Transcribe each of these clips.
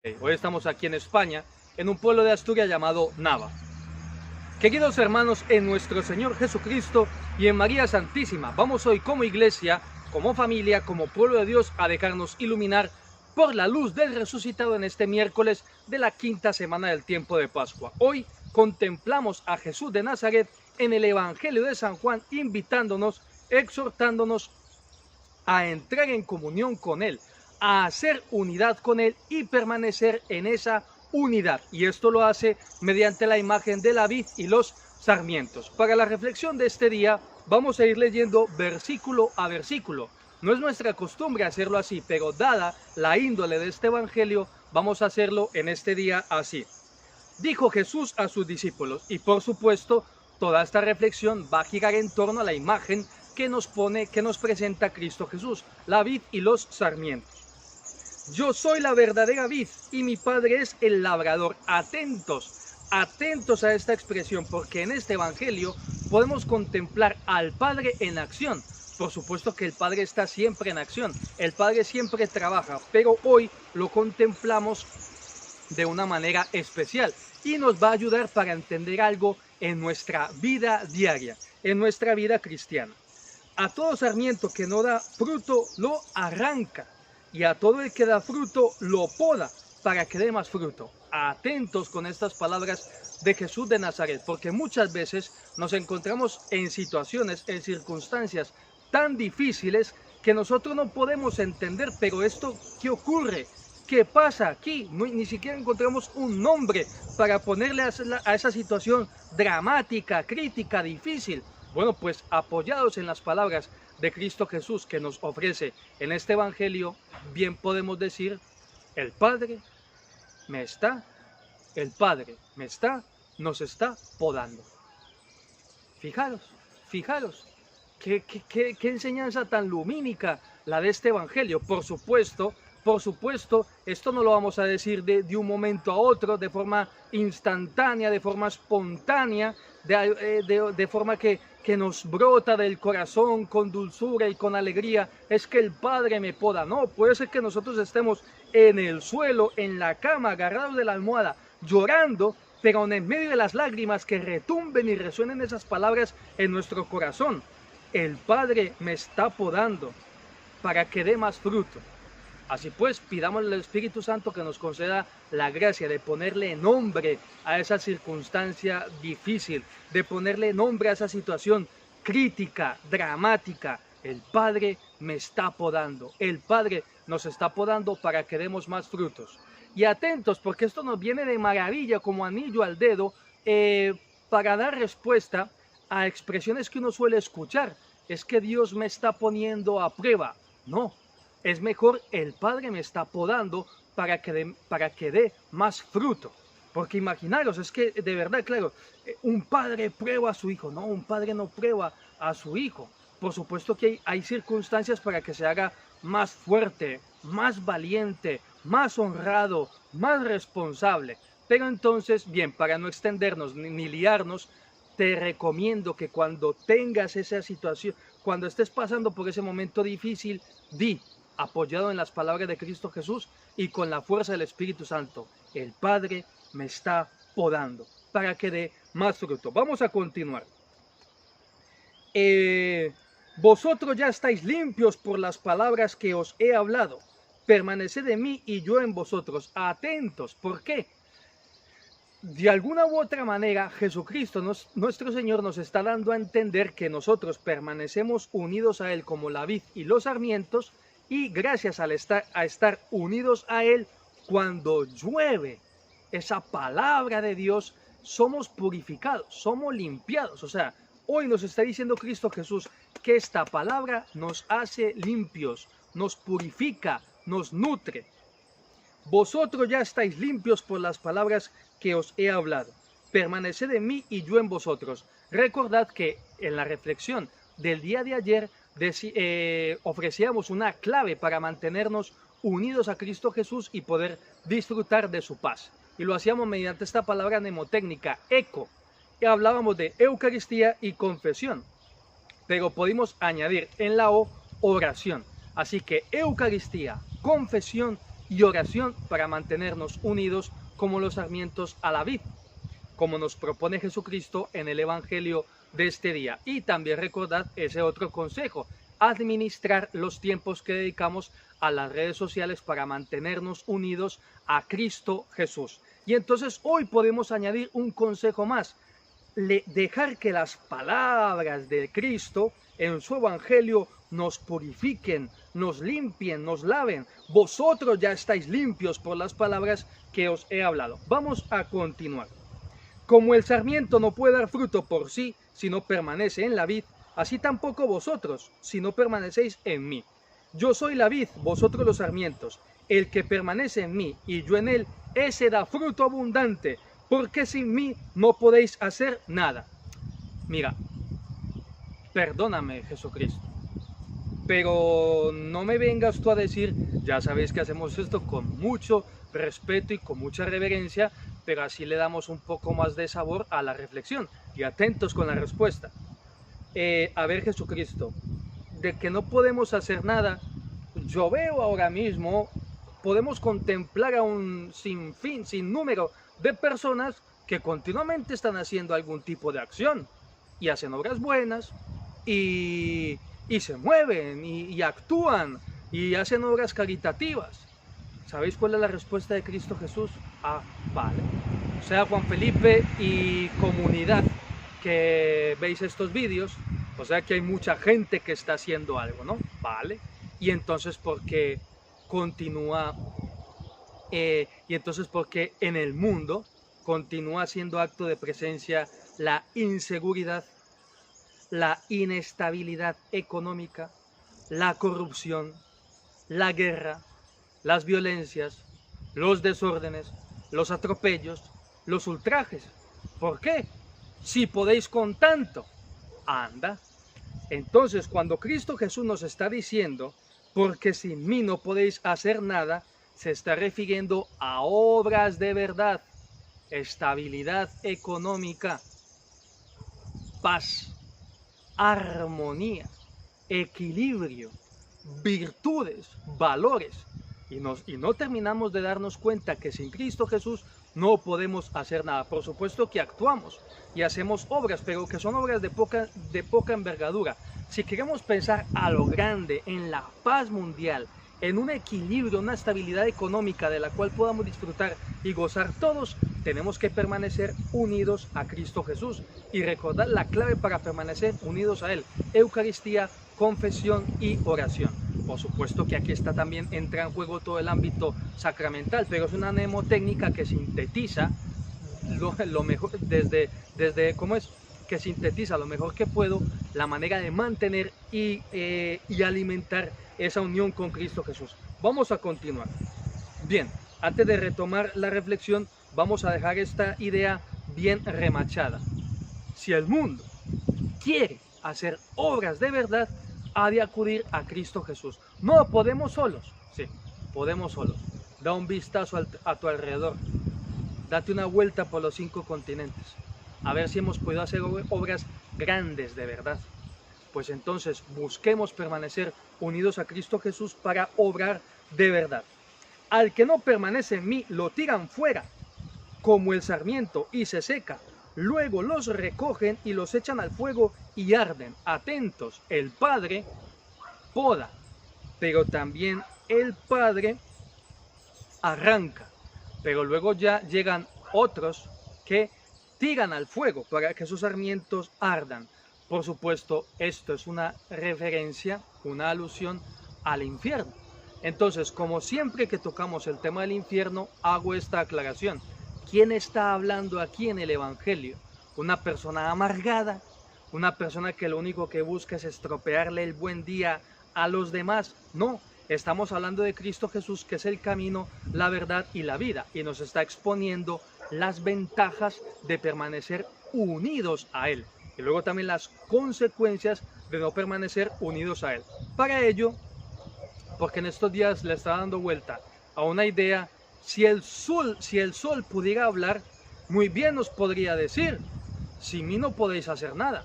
Hoy estamos aquí en España, en un pueblo de Asturias llamado Nava. Queridos hermanos, en nuestro Señor Jesucristo y en María Santísima, vamos hoy como iglesia, como familia, como pueblo de Dios a dejarnos iluminar por la luz del resucitado en este miércoles de la quinta semana del tiempo de Pascua. Hoy contemplamos a Jesús de Nazaret en el Evangelio de San Juan, invitándonos, exhortándonos a entrar en comunión con Él, a hacer unidad con Él y permanecer en esa unidad. Y esto lo hace mediante la imagen de la vid y los sarmientos. Para la reflexión de este día vamos a ir leyendo versículo a versículo. No es nuestra costumbre hacerlo así, pero dada la índole de este evangelio, vamos a hacerlo en este día así. Dijo Jesús a sus discípulos, y por supuesto, toda esta reflexión va a girar en torno a la imagen que nos presenta Cristo Jesús, la vid y los sarmientos. Yo soy la verdadera vid y mi Padre es el labrador. Atentos a esta expresión, porque en este evangelio podemos contemplar al Padre en acción. Por supuesto que el Padre está siempre en acción, el Padre siempre trabaja, pero hoy lo contemplamos de una manera especial y nos va a ayudar para entender algo en nuestra vida diaria, en nuestra vida cristiana. A todo sarmiento que no da fruto lo arranca, y a todo el que da fruto lo poda para que dé más fruto. Atentos con estas palabras de Jesús de Nazaret, porque muchas veces nos encontramos en situaciones, en circunstancias tan difíciles que nosotros no podemos entender, pero esto, ¿qué ocurre? ¿Qué pasa aquí? Ni siquiera encontramos un nombre para ponerle a esa situación dramática, crítica, difícil. Bueno, pues apoyados en las palabras de Cristo Jesús que nos ofrece en este evangelio, bien podemos decir, el Padre nos está podando. Fijaros, qué enseñanza tan lumínica la de este evangelio. Por supuesto, esto no lo vamos a decir de un momento a otro, de forma instantánea, de forma espontánea, de forma que nos brota del corazón con dulzura y con alegría. Es que el Padre me poda. No, puede ser que nosotros estemos en el suelo, en la cama, agarrados de la almohada, llorando, pero en medio de las lágrimas que retumben y resuenen esas palabras en nuestro corazón. El Padre me está podando para que dé más fruto. Así pues, pidamos al Espíritu Santo que nos conceda la gracia de ponerle nombre a esa circunstancia difícil, de ponerle nombre a esa situación crítica, dramática. El Padre me está podando, el Padre nos está podando para que demos más frutos. Y atentos, porque esto nos viene de maravilla como anillo al dedo para dar respuesta a expresiones que uno suele escuchar. Es que Dios me está poniendo a prueba. No. Es mejor el Padre me está podando para que dé más fruto. Porque imaginaros, es que de verdad, claro, un padre prueba a su hijo. No, un padre no prueba a su hijo. Por supuesto que hay circunstancias para que se haga más fuerte, más valiente, más honrado, más responsable. Pero entonces, bien, para no extendernos ni liarnos, te recomiendo que cuando tengas esa situación, cuando estés pasando por ese momento difícil, apoyado en las palabras de Cristo Jesús y con la fuerza del Espíritu Santo, el Padre me está podando para que dé más fruto. Vamos a continuar. Vosotros ya estáis limpios por las palabras que os he hablado. Permaneced en mí y yo en vosotros. Atentos, ¿por qué? De alguna u otra manera, Jesucristo, nuestro Señor, nos está dando a entender que nosotros permanecemos unidos a Él como la vid y los sarmientos, y gracias a estar unidos a Él, cuando llueve esa palabra de Dios, somos purificados, somos limpiados. O sea, hoy nos está diciendo Cristo Jesús que esta palabra nos hace limpios, nos purifica, nos nutre. Vosotros ya estáis limpios por las palabras que os he hablado. Permaneced en mí y yo en vosotros. Recordad que en la reflexión del día de ayer ofrecíamos una clave para mantenernos unidos a Cristo Jesús y poder disfrutar de su paz. Y lo hacíamos mediante esta palabra mnemotécnica, eco. Y hablábamos de Eucaristía y confesión. Pero pudimos añadir en la O, oración. Así que Eucaristía, confesión y oración para mantenernos unidos como los sarmientos a la vid, como nos propone Jesucristo en el Evangelio de este día. Y también recordad ese otro consejo: administrar los tiempos que dedicamos a las redes sociales para mantenernos unidos a Cristo Jesús. Y entonces hoy podemos añadir un consejo más: dejar que las palabras de Cristo en su Evangelio nos purifiquen, nos limpien, nos laven. Vosotros ya estáis limpios por las palabras que os he hablado. Vamos a continuar. Como el sarmiento no puede dar fruto por sí si no permanece en la vid, así tampoco vosotros si no permanecéis en mí. Yo soy la vid, vosotros los sarmientos. El que permanece en mí y yo en él, ese da fruto abundante, porque sin mí no podéis hacer nada. Mira, perdóname, Jesucristo, pero no me vengas tú a decir, ya sabéis que hacemos esto con mucho respeto y con mucha reverencia, pero así le damos un poco más de sabor a la reflexión. Y atentos con la respuesta. A ver, Jesucristo, de que no podemos hacer nada, yo veo ahora mismo, podemos contemplar a un sinnúmero de personas que continuamente están haciendo algún tipo de acción y hacen obras buenas y se mueven y actúan y hacen obras caritativas. ¿Sabéis cuál es la respuesta de Cristo Jesús? Ah, vale. O sea, Juan Felipe y comunidad que veis estos vídeos, o sea que hay mucha gente que está haciendo algo, ¿no? Vale. Y entonces, ¿por qué continúa? Y entonces, ¿por qué en el mundo continúa siendo acto de presencia la inseguridad, la inestabilidad económica, la corrupción, la guerra, las violencias, los desórdenes, los atropellos, los ultrajes? ¿Por qué? Si podéis con tanto. Anda. Entonces, cuando Cristo Jesús nos está diciendo, porque sin mí no podéis hacer nada, se está refiriendo a obras de verdad, estabilidad económica, paz, armonía, equilibrio, virtudes, valores. Y no terminamos de darnos cuenta que sin Cristo Jesús no podemos hacer nada. Por supuesto que actuamos y hacemos obras, pero que son obras de poca envergadura. Si queremos pensar a lo grande, en la paz mundial, en un equilibrio, una estabilidad económica de la cual podamos disfrutar y gozar todos, tenemos que permanecer unidos a Cristo Jesús y recordar la clave para permanecer unidos a Él: Eucaristía, confesión y oración. Por supuesto que aquí también entra en juego todo el ámbito sacramental, pero es una mnemotécnica que sintetiza lo mejor, que sintetiza lo mejor que puedo la manera de mantener y alimentar esa unión con Cristo Jesús. Vamos a continuar. Bien, antes de retomar la reflexión, vamos a dejar esta idea bien remachada. Si el mundo quiere hacer obras de verdad, ha de acudir a Cristo Jesús. No podemos solos. Sí, podemos solos. Da un vistazo a tu alrededor. Date una vuelta por los 5 continentes. A ver si hemos podido hacer obras grandes de verdad. Pues entonces busquemos permanecer unidos a Cristo Jesús para obrar de verdad. Al que no permanece en mí, lo tiran fuera, como el sarmiento, y se seca. Luego los recogen y los echan al fuego y arden. Atentos, el Padre poda, pero también el Padre arranca. Pero luego ya llegan otros que tiran al fuego para que esos sarmientos ardan. Por supuesto, esto es una referencia, una alusión al infierno. Entonces, como siempre que tocamos el tema del infierno, hago esta aclaración. ¿Quién está hablando aquí en el Evangelio? ¿Una persona amargada? ¿Una persona que lo único que busca es estropearle el buen día a los demás? No, estamos hablando de Cristo Jesús, que es el camino, la verdad y la vida, y nos está exponiendo las ventajas de permanecer unidos a Él, y luego también las consecuencias de no permanecer unidos a Él. Para ello, porque en estos días le está dando vuelta a una idea, si el sol pudiera hablar, muy bien nos podría decir: sin mí no podéis hacer nada,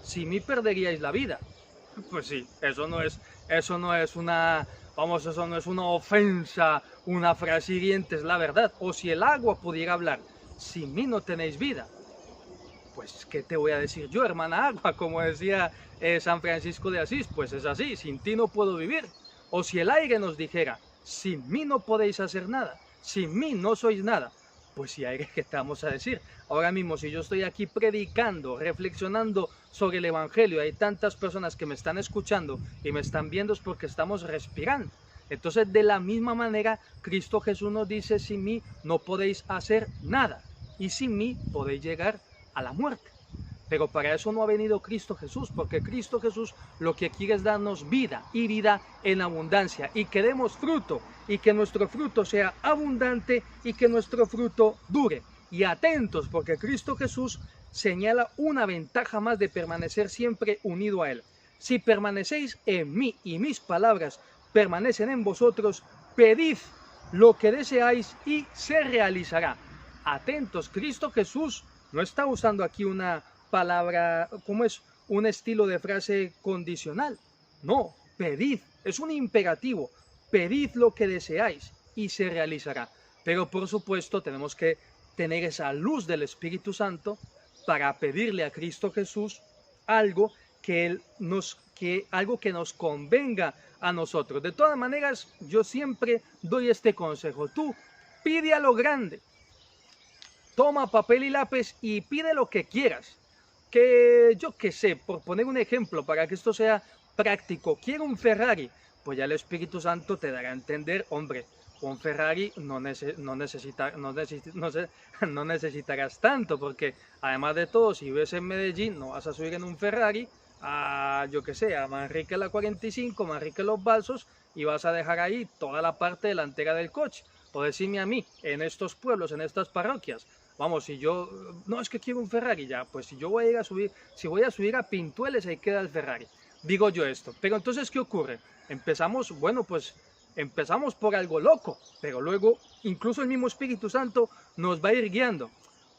sin mí perderíais la vida. Pues sí, eso no es Vamos, eso no es una ofensa, una frase hiriente, es la verdad. O si el agua pudiera hablar, sin mí no tenéis vida. Pues, ¿qué te voy a decir yo, hermana agua? Como decía San Francisco de Asís, pues es así, sin ti no puedo vivir. O si el aire nos dijera, sin mí no podéis hacer nada, sin mí no sois nada, pues si aire, ¿qué te vamos a decir? Ahora mismo, si yo estoy aquí predicando, reflexionando sobre el Evangelio, hay tantas personas que me están escuchando y me están viendo, es porque estamos respirando. Entonces, de la misma manera, Cristo Jesús nos dice, sin mí no podéis hacer nada, y sin mí podéis llegar a la muerte. Pero para eso no ha venido Cristo Jesús, porque Cristo Jesús lo que quiere es darnos vida, y vida en abundancia, y que demos fruto, y que nuestro fruto sea abundante, y que nuestro fruto dure. Y atentos, porque Cristo Jesús señala una ventaja más de permanecer siempre unido a Él. Si permanecéis en mí, y mis palabras permanecen en vosotros, pedid lo que deseáis, y se realizará. Atentos, Cristo Jesús no está usando aquí una palabra, ¿cómo es? Un estilo de frase condicional. No, pedid, es un imperativo. Pedid lo que deseáis y se realizará. Pero por supuesto tenemos que tener esa luz del Espíritu Santo para pedirle a Cristo Jesús algo que algo que nos convenga a nosotros. De todas maneras, yo siempre doy este consejo. Tú pide a lo grande. Toma papel y lápiz y pide lo que quieras. Que yo qué sé, por poner un ejemplo, para que esto sea práctico, quiero un Ferrari, pues ya el Espíritu Santo te dará a entender, hombre, un Ferrari no necesitarás tanto, porque además de todo, si vives en Medellín, no vas a subir en un Ferrari a, yo qué sé, a Manrique la 45, Manrique los Balsos, y vas a dejar ahí toda la parte delantera del coche. O decirme a mí, en estos pueblos, en estas parroquias, vamos, si yo, no, es que quiero un Ferrari ya, pues si yo voy a ir a subir, si voy a subir a Pintueles, ahí queda el Ferrari. Digo yo esto, pero entonces, ¿qué ocurre? Empezamos, bueno, pues empezamos por algo loco, pero luego incluso el mismo Espíritu Santo nos va a ir guiando.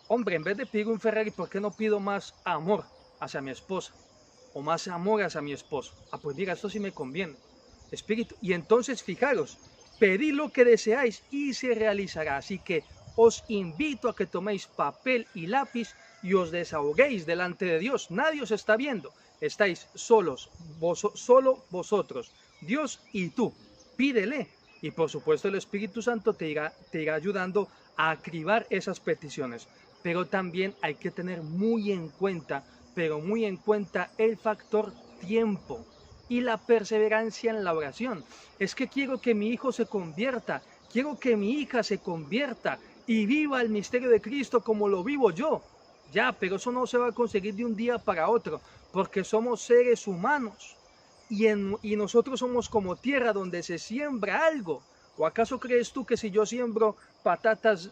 Hombre, en vez de pedir un Ferrari, ¿por qué no pido más amor hacia mi esposa? O más amor hacia mi esposo. Ah, pues mira, esto sí me conviene. Espíritu, y entonces fijaros, pedid lo que deseáis y se realizará. Así que os invito a que toméis papel y lápiz y os desahoguéis delante de Dios. Nadie os está viendo. Estáis solos, solo vosotros, Dios y tú. Pídele. Y por supuesto el Espíritu Santo te irá ayudando a acribar esas peticiones. Pero también hay que tener muy en cuenta, el factor tiempo y la perseverancia en la oración. Es que quiero que mi hijo se convierta, quiero que mi hija se convierta y viva el misterio de Cristo como lo vivo yo. Ya, pero eso no se va a conseguir de un día para otro, porque somos seres humanos y nosotros somos como tierra donde se siembra algo. ¿O acaso crees tú que si yo siembro patatas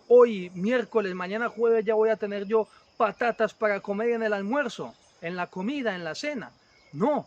hoy miércoles, mañana jueves ya voy a tener yo patatas para comer en el almuerzo, en la comida, en la cena? No,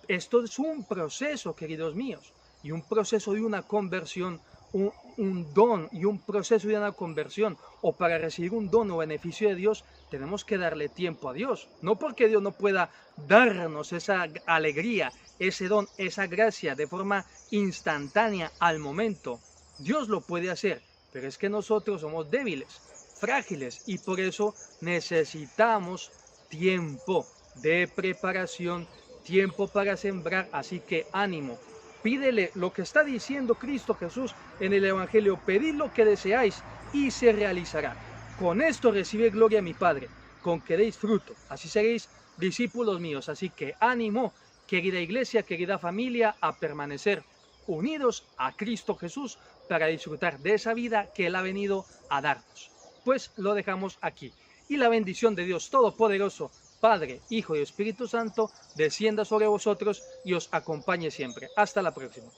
esto es un proceso, queridos míos, y un proceso de una conversión, un don y un proceso de una conversión, o para recibir un don o beneficio de Dios, tenemos que darle tiempo a Dios. No porque Dios no pueda darnos esa alegría, ese don, esa gracia de forma instantánea al momento. Dios lo puede hacer, pero es que nosotros somos débiles, frágiles, y por eso necesitamos tiempo de preparación, tiempo para sembrar. Así que ánimo. Pídele lo que está diciendo Cristo Jesús en el Evangelio. Pedid lo que deseáis y se realizará. Con esto recibe gloria a mi Padre, con que deis fruto. Así seréis discípulos míos. Así que ánimo, querida iglesia, querida familia, a permanecer unidos a Cristo Jesús para disfrutar de esa vida que Él ha venido a darnos. Pues lo dejamos aquí. Y la bendición de Dios Todopoderoso, Padre, Hijo y Espíritu Santo, descienda sobre vosotros y os acompañe siempre. Hasta la próxima.